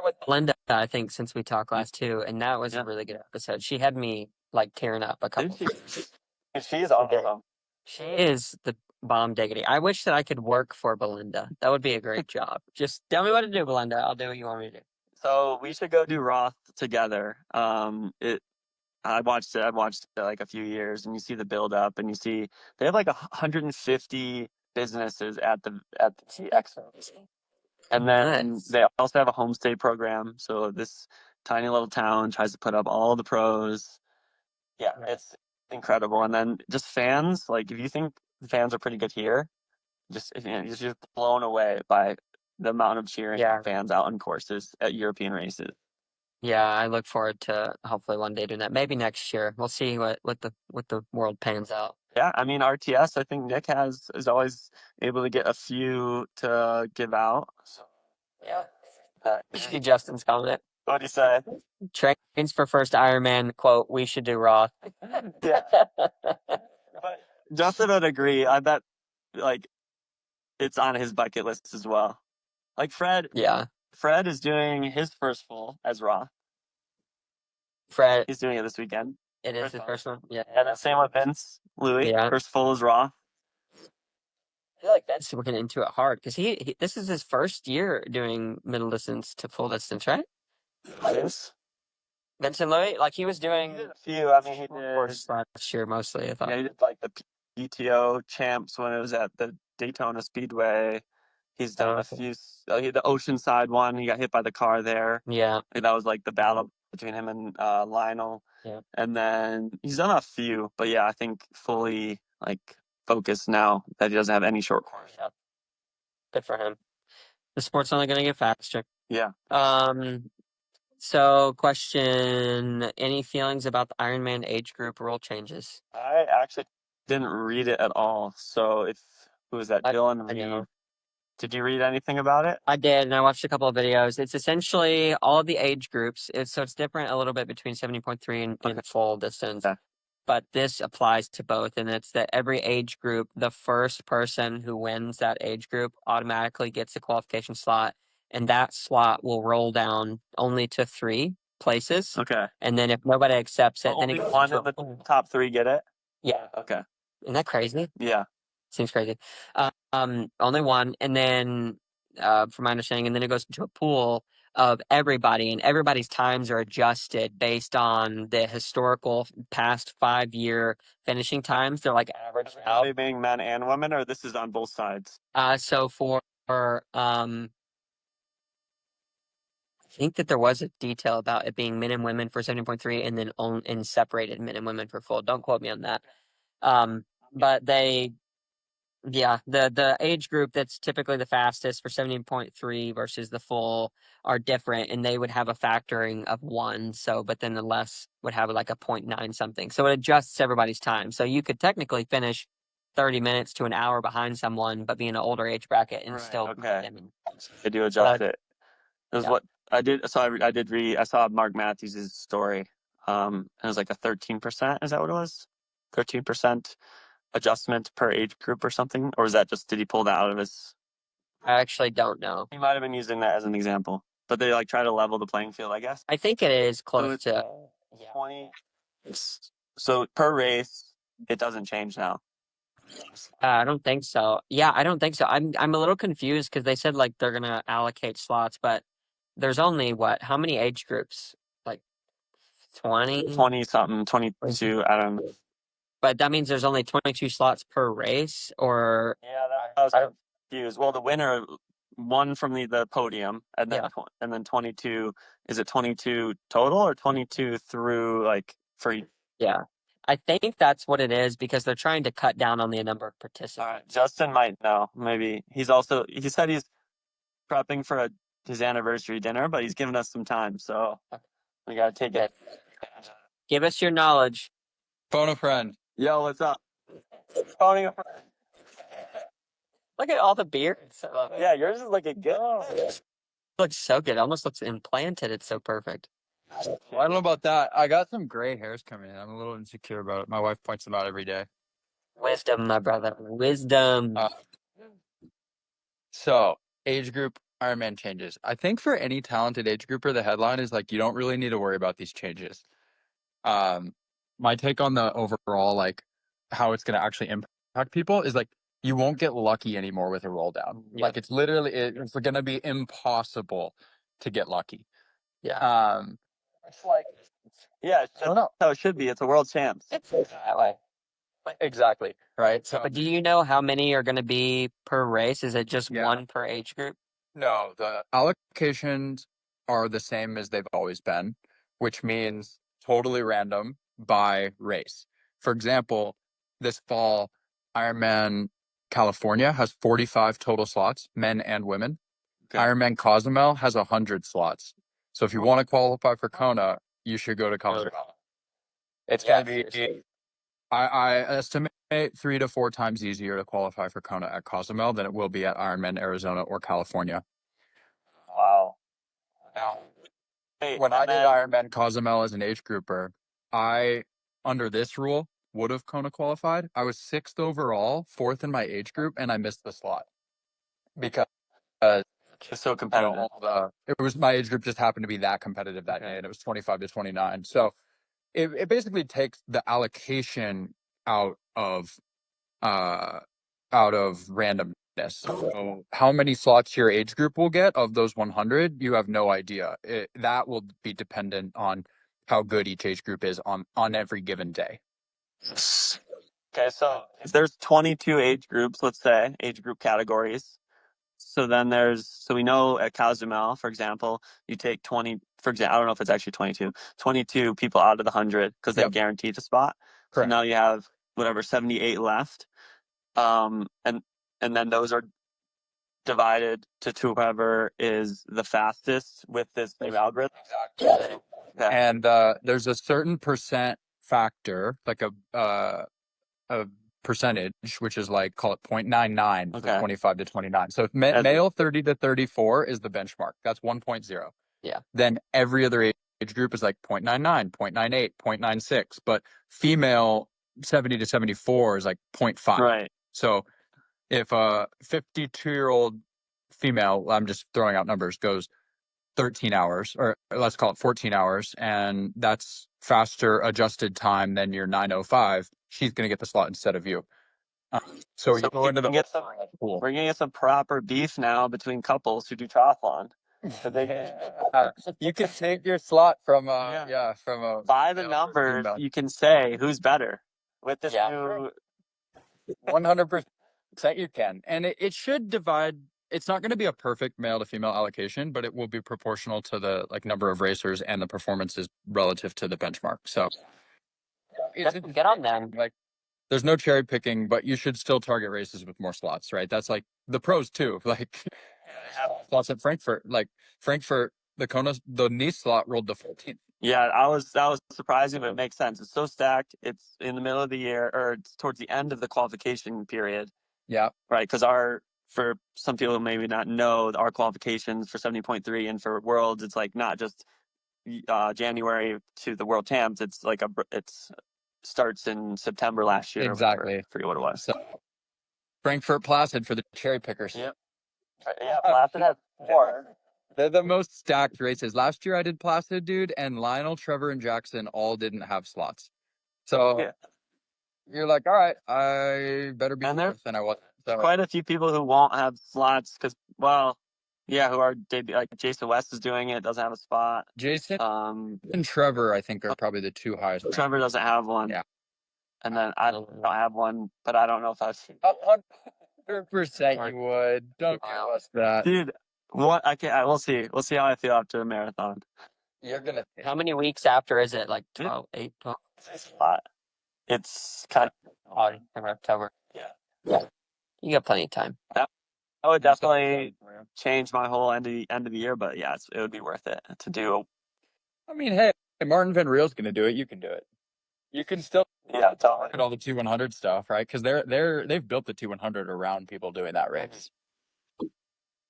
With Belinda, I think, since we talked last too, and that was a really good episode. She had me tearing up a couple. She is awesome. She is the bomb diggity. I wish that I could work for Belinda. That would be a great job. Just tell me what to do, Belinda. I'll do what you want me to do. So we should go do Roth together. I watched it a few years, and you see the build up, and you see they have 150 businesses at the expo. And then they also have a homestay program. So this tiny little town tries to put up all the pros. Yeah, it's incredible. And then just fans, if you think fans are pretty good here, you're just blown away by the amount of cheering fans out on courses at European races. Yeah, I look forward to hopefully one day doing that. Maybe next year. We'll see what the world pans out. Yeah, I mean RTS. I think Nick is always able to get a few to give out. So, yeah. See Justin's comment. What'd he say? Trains for first Ironman. Quote: We should do Roth. Yeah. But Justin would agree. I bet it's on his bucket list as well. Fred. Yeah. Fred is doing his first full as Roth. He's doing it this weekend. It is his first one. Yeah. And the same with Vince Louis. Yeah. First full is Roth. I feel like Vince working into it hard because he this is his first year doing middle distance to full distance, right? Vincent Louis, he was doing a few. I mean, he did last year mostly. I thought. Yeah, he did the PTO champs when it was at the Daytona Speedway. He's done a few. The Oceanside one, he got hit by the car there. Yeah, that was the battle between him and Lionel. Yeah, and then he's done a few, but yeah, I think fully focused now that he doesn't have any short course. Yeah. Good for him. The sport's only going to get faster. Yeah. So, question: any feelings about the Ironman age group rule changes? I actually didn't read it at all. So, who was that? Dylan Reed. Did you read anything about it? I did, and I watched a couple of videos. It's essentially all of the age groups. It's different a little bit between 70.3 and full distance. Yeah. but this applies to both. And it's that every age group, the first person who wins that age group automatically gets a qualification slot. And that slot will roll down only to 3 places. Okay. And then if nobody accepts it, then Only it goes one to of the top 3 get it? Yeah. Okay. Isn't that crazy? Yeah. Seems crazy. Only one, and then, from my understanding, and then it goes into a pool of everybody, and everybody's times are adjusted based on the historical past 5-year finishing times. They're like averaged out. They being men and women, or this is on both sides? So for I think that there was a detail about it being men and women for 70.3, and then and separated men and women for full. Don't quote me on that. But yeah, the age group that's typically the fastest for 17.3 versus the full are different, and they would have a factoring of 1. So, but then the less would have like a 0.9 something. So it adjusts everybody's time. So you could technically finish 30 minutes to an hour behind someone, but be in an older age bracket and still. Okay. They do adjust it. It was what I did. So I did read. I saw Mark Matthews' story. It was like a 13%. Is that what it was? 13% adjustment per age group or something, or was that just did he pull that out of his? I actually don't know. He might have been using that as an example, but they like try to level the playing field, I guess. I think it is close to 20. So per race, it doesn't change now. I don't think so. Yeah, I don't think so. I'm a little confused because they said like they're gonna allocate slots, but there's only how many age groups? Like 20? 20 something, 22. I don't know. But that means there's only 22 slots per race, or Yeah, I was confused. Well, the winner won from the podium, and then and then 22. Is it 22 total or 22 through like free? Yeah, I think that's what it is because they're trying to cut down on the number of participants. All right, Justin might know. Maybe he said he's prepping for his anniversary dinner, but he's giving us some time, so we gotta take it. Give us your knowledge. Phone a friend. Yo, what's up? Phoning a friend. Look at all the beards. Yeah, yours is looking good. It looks so good. It almost looks implanted. It's so perfect. Well, I don't know about that. I got some gray hairs coming in. I'm a little insecure about it. My wife points them out every day. Wisdom, my brother. Wisdom. So, age group Ironman changes. I think for any talented age grouper, the headline is like, you don't really need to worry about these changes. My take on the overall, like, how it's going to actually impact people is like, you won't get lucky anymore with a roll down. Yeah. Like, it's going to be impossible to get lucky. Yeah. It's like, yeah, that's how it should be. It's a world champs. It's that way. Exactly. Right. So, But do you know how many are going to be per race? Is it just one per age group? no, the allocations are the same as they've always been, which means totally random by race. For example, this fall, Ironman California has 45 total slots, men and women. Okay. Ironman Cozumel has 100 slots. So if you want to qualify for Kona, you should go to Cozumel. It's going to be, I estimate 3 to 4 times easier to qualify for Kona at Cozumel than it will be at Ironman Arizona or California. Wow. Now, when I did Ironman Cozumel as an age grouper, under this rule, would have Kona qualified. I was 6th overall, 4th in my age group, and I missed the slot because it's so competitive. It was my age group just happened to be that competitive that day, and it was 25 to 29. So it basically takes the allocation out of randomness. So how many slots your age group will get of those 100, you have no idea. That will be dependent on how good each age group is on every given day. Okay, so if there's 22 age groups, let's say, age group categories. So then so we know at Cozumel, for example, you take 20, for example, I don't know if it's actually 22 people out of the 100 because they've guaranteed a spot. Correct. So now you have whatever, 78 left. And then those are divided to whoever is the fastest with this new algorithm. Exactly. Okay. And there's a certain percent factor, like a percentage, which is like, call it 0.99 for 25 to 29. So if male 30 to 34 is the benchmark, that's 1.0. Yeah. Then every other age group is like 0.99, 0.98, 0.96, but female 70 to 74 is like 0.5. Right. So if a 52-year-old female, I'm just throwing out numbers, goes 13 hours, or let's call it 14 hours, and that's faster adjusted time than your 9:05, she's going to get the slot instead of you. So you go into the pool. We're gonna get some proper beef now between couples who do triathlon. You can take your slot from from a By the male numbers, female. you can say who's better with this new. 100% you can, and it should divide. It's not going to be a perfect male to female allocation, but it will be proportional to the like number of racers and the performances relative to the benchmark. So Get on them. like, there's no cherry picking, but you should still target races with more slots, right? That's like the pros too. Like slots at Frankfurt, the Kona, the Nice slot rolled to 14th. Yeah, that was surprising, but it makes sense. It's so stacked. It's in the middle of the year, or it's towards the end of the qualification period. Yeah. Right, because for some people who maybe not know, our qualifications for 70.3 and for Worlds, it's like not just January to the World Champs. It's like it's starts in September last year. Exactly. I forget what it was. So, Frankfurt Placid for the cherry pickers. Yep. Yeah, Placid has 4. They're the most stacked races. Last year I did Placid, dude, and Lionel, Trevor, and Jackson all didn't have slots. So you're like, all right, I better be worse than I was. So quite a few people who won't have slots because, well, yeah, who are like Jason West is doing it, doesn't have a spot. Jason and Trevor, I think, are probably the 2 highest. Trevor doesn't have one. Yeah. And then I don't have one, but I don't know if I've 100% you would. Don't give us that. Dude, what we'll see. We'll see how I feel after a marathon. You're gonna. How many weeks after is it? Like 12, 8, 12? It's a lot. It's kind of October. Yeah. You got plenty of time. That would definitely change my whole end of the year, but yeah, it would be worth it to do. I mean, hey, Martin Van Riel's gonna do it. You can do it. You can still totally. Look at all the T100 stuff, right? Because they've built the T100 around people doing that race.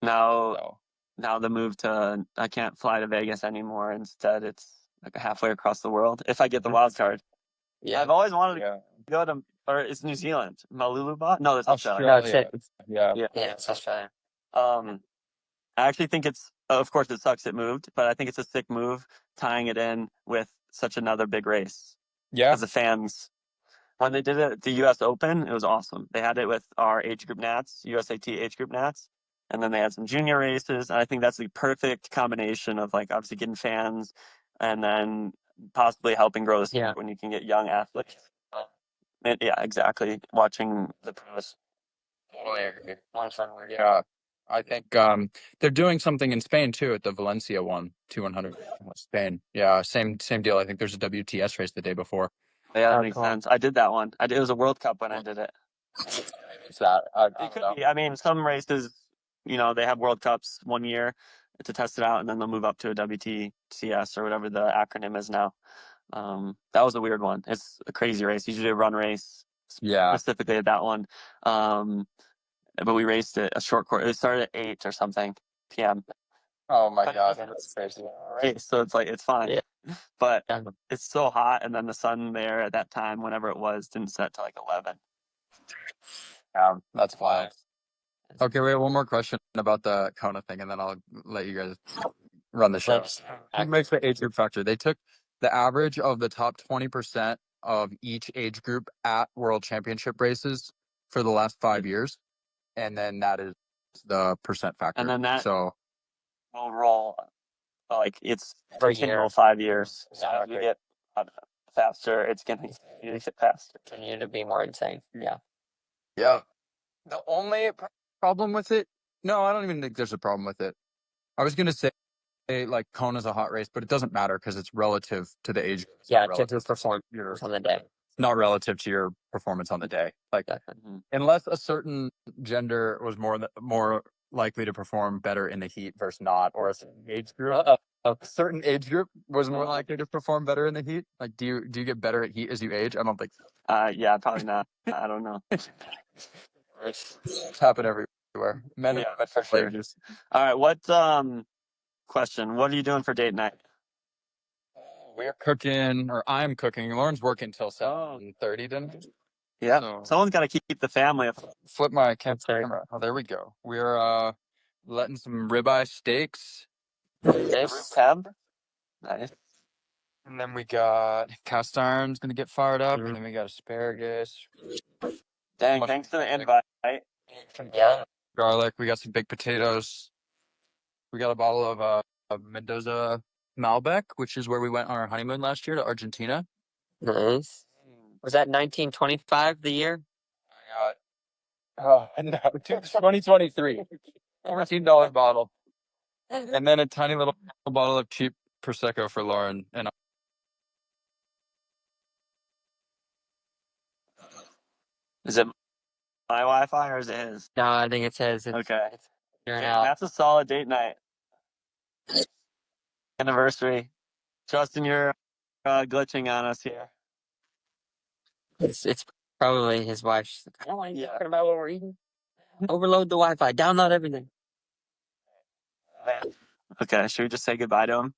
Now the move to I can't fly to Vegas anymore. Instead, it's like halfway across the world if I get the wild card. Yeah, I've always wanted to go to, or it's New Zealand, Maluluba. No, that's Australia. No, it's it. Yeah, it's Australia. I actually think of course it sucks it moved, but I think it's a sick move tying it in with such another big race. Yeah. As the fans, when they did it at the U.S. Open, it was awesome. They had it with our age group Nats, USAT age group Nats, and then they had some junior races. And I think that's the perfect combination of like obviously getting fans and then possibly helping grow the sport when you can get young athletes. Yeah, exactly. Watching the pros. Yeah, I think they're doing something in Spain too at the Valencia one, 200 Spain. Yeah, same deal. I think there's a WTS race the day before. Yeah, that makes sense. I did that one. It was a World Cup when I did it. It's that. It could be. I mean, some races, they have World Cups one year to test it out, and then they'll move up to a WTCS or whatever the acronym is now. That was a weird one. It's a crazy race. Usually a run race. Yeah. Specifically at that one. But we raced it a short course. It started at 8 or something p.m. Oh my God, that's crazy. Race, so it's like it's fine. Yeah. But it's so hot, and then the sun there at that time, whenever it was, didn't set till like 11. That's wild. Okay, we have one more question about the Kona thing, and then I'll let you guys run the show. Who makes the age group factor? They took the average of the top 20% of each age group at World Championship races for the last 5 years, and then that is the percent factor. And then that will roll like it's For a continual year. 5 years. Exactly. You get faster. It's going to get faster. Continue to be more insane. Yeah. Yeah. The only problem with it, no, I don't even think there's a problem with it. I was going to say, like, Kona's a hot race, but it doesn't matter because it's relative to the age. Yeah, to your performance on the day. Not relative to your performance on the day. Like, unless a certain gender was more likely to perform better in the heat versus not, or a certain age group. A certain age group was more likely to perform better in the heat. Like, do you get better at heat as you age? I don't think so. Yeah, probably not. I don't know. It's happened everywhere. Men and women for sure. ages. All right, what question? What are you doing for date night? we're cooking, or I'm cooking. Lauren's working till 7:30, didn't he? Yeah. So- Someone's got to keep the family afloat. Flip my That's right. camera. Oh, there we go. We're letting some ribeye steaks, Tab. Nice. and then we got cast iron's gonna get fired up, Mhm. and then we got asparagus, Dang, Mushroom thanks for the steak. invite. Yeah. garlic. We got some baked potatoes. We got a bottle of Mendoza Malbec, which is where we went on our honeymoon last year to Argentina. Nice. Was that 1925 the year? I got no, 2023, $14 bottle, and then a tiny little bottle of cheap prosecco for Lauren. And Is it my Wi-Fi or is it his? No, I think it says it's Okay. you're Dang, out. that's a solid date night. Anniversary. Justin, you're glitching on us here. It's probably his wife. She's like, I don't want to Yeah. talking about what we're eating. Overload the Wi-Fi. Download everything. Okay, should we just say goodbye to him?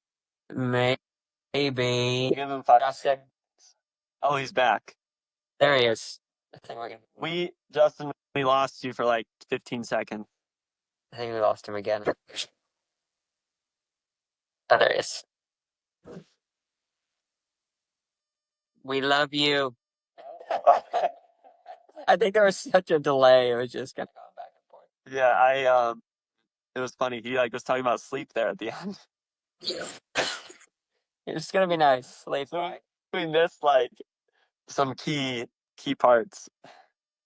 Maybe. Give him 5 Just seconds. Oh, he's back. There he is. I think Justin, we lost you for like 15 seconds. we lost him again. Oh, there he is. We love you. I think there was such a delay. It was just kind of going back and forth. Yeah, it was funny. He was talking about sleep there at the end. It's gonna be nice. Sleep. We missed like some key parts.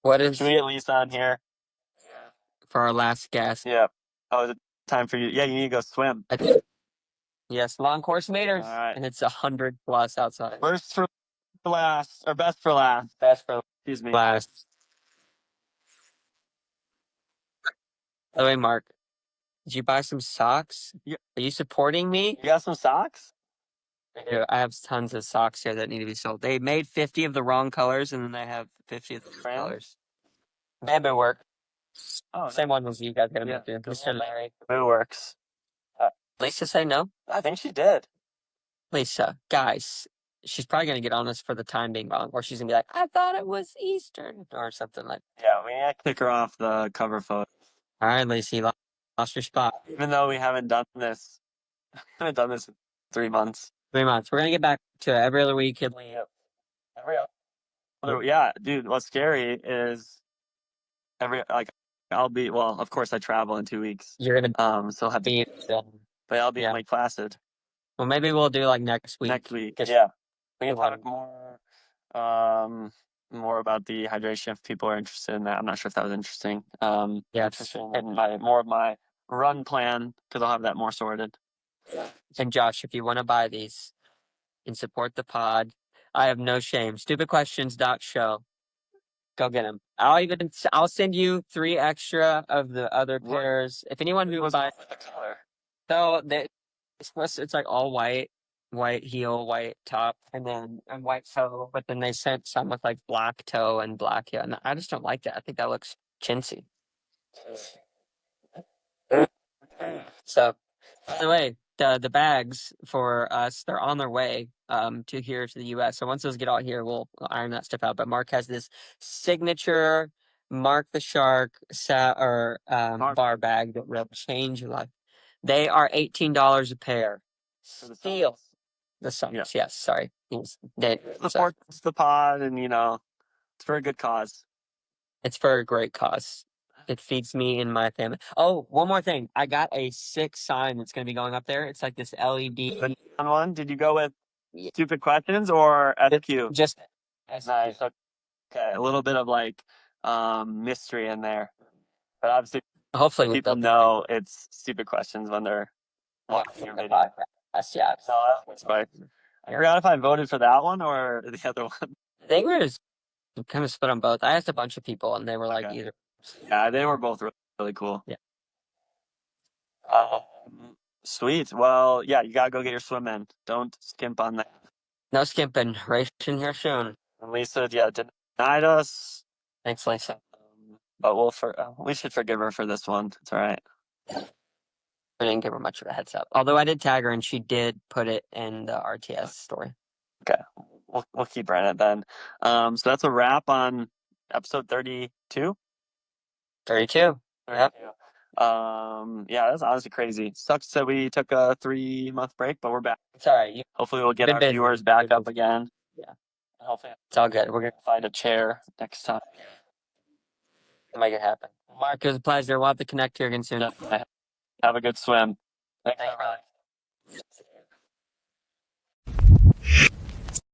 What is Should we get Lisa on here? for our last guest? Yeah. Oh, is it time for you? Yeah, you need to go swim. I think. Yes, long course meters, All right. and it's 100 plus outside. First for last, or best for last. Best for Excuse me. last. By the way, Mark, did you buy some socks? Yeah. Are you supporting me? You got some socks? I have tons of socks here that need to be sold. They made 50 of the wrong colors, and then they have 50 of the Brand? colors. Bamboo work. Oh, Same one as you guys got to Yeah. make too. Mr. Larry. It works. Lisa say no? I think she did. Lisa, guys, she's probably going to get on us for the time being wrong, or she's going to be like, I thought it was Eastern, or something like that. Yeah, we need to kick her off the cover photo. All right, Lisa, you lost your spot. Even though we haven't done this, in 3 months. 3 months. We're going to get back to every other week. Every other. Yeah, dude. What's scary is of course I travel in 2 weeks. You're going to So I'll have to, be. but I'll be Yeah. in Lake Placid Well, maybe we'll do like next week. next week. Just- Yeah, we can Good one. talk more about the hydration if people are interested in that. I'm not sure if that was interesting. Yeah, Interested in more of my run plan because I'll have that more sorted. And Josh, if you want to buy these and support the pod, I have no shame. Stupidquestions.show. Go get them. I'll send you 3 extra of the other What? pairs. If anyone who What's buys, the color? so it's like all white heel, white top, and then and white toe. But then they sent some with like black toe and black heel, and I just don't like that. I think that looks chintzy. So, by the way, the bags for us, they're on their way to here to the US. So once those get out here, we'll iron that stuff out. But Mark has this signature Mark the Shark bar bag that will change your life. They are $18 a pair. For the Steal. socks. The socks, Yeah. yes, sorry. Supports the pod, and it's for a good cause. It's for a great cause. It feeds me and my family. Oh, one more thing. I got a sick sign that's going to be going up there. It's like this LED. The neon one. Did you go with Yeah. stupid questions or SQ? Just Nice. Okay, a little bit of like mystery in there, but obviously hopefully we people built know it's stupid questions when they're watching your video. Yeah. So that's fine. I forgot if I voted for that one or the other one. I think we're just kind of split on both. I asked a bunch of people and they were like Okay. either. Yeah, they were both really cool. Yeah. Sweet. Well, yeah, you gotta go get your swim in. Don't skimp on that. No skimping. Racing here soon. And Lisa, denied us, Thanks, Lisa. but we should forgive her for this one. It's all right. I didn't give her much of a heads up. Although I did tag her and she did put it in the RTS story. Okay, we'll keep running it then. So that's a wrap on episode 32. 32. Yep. Yeah, that's honestly crazy. Sucks that we took a 3-month break, but we're back. It's all right. Hopefully we'll get been our busy. viewers back Been up busy. again. Yeah. And hopefully It's all good. We're going we'll find a chair next time. to make it happen. Mark, it was a pleasure. We'll have to connect here again soon. Have a good swim. Thanks, Thanks, everybody.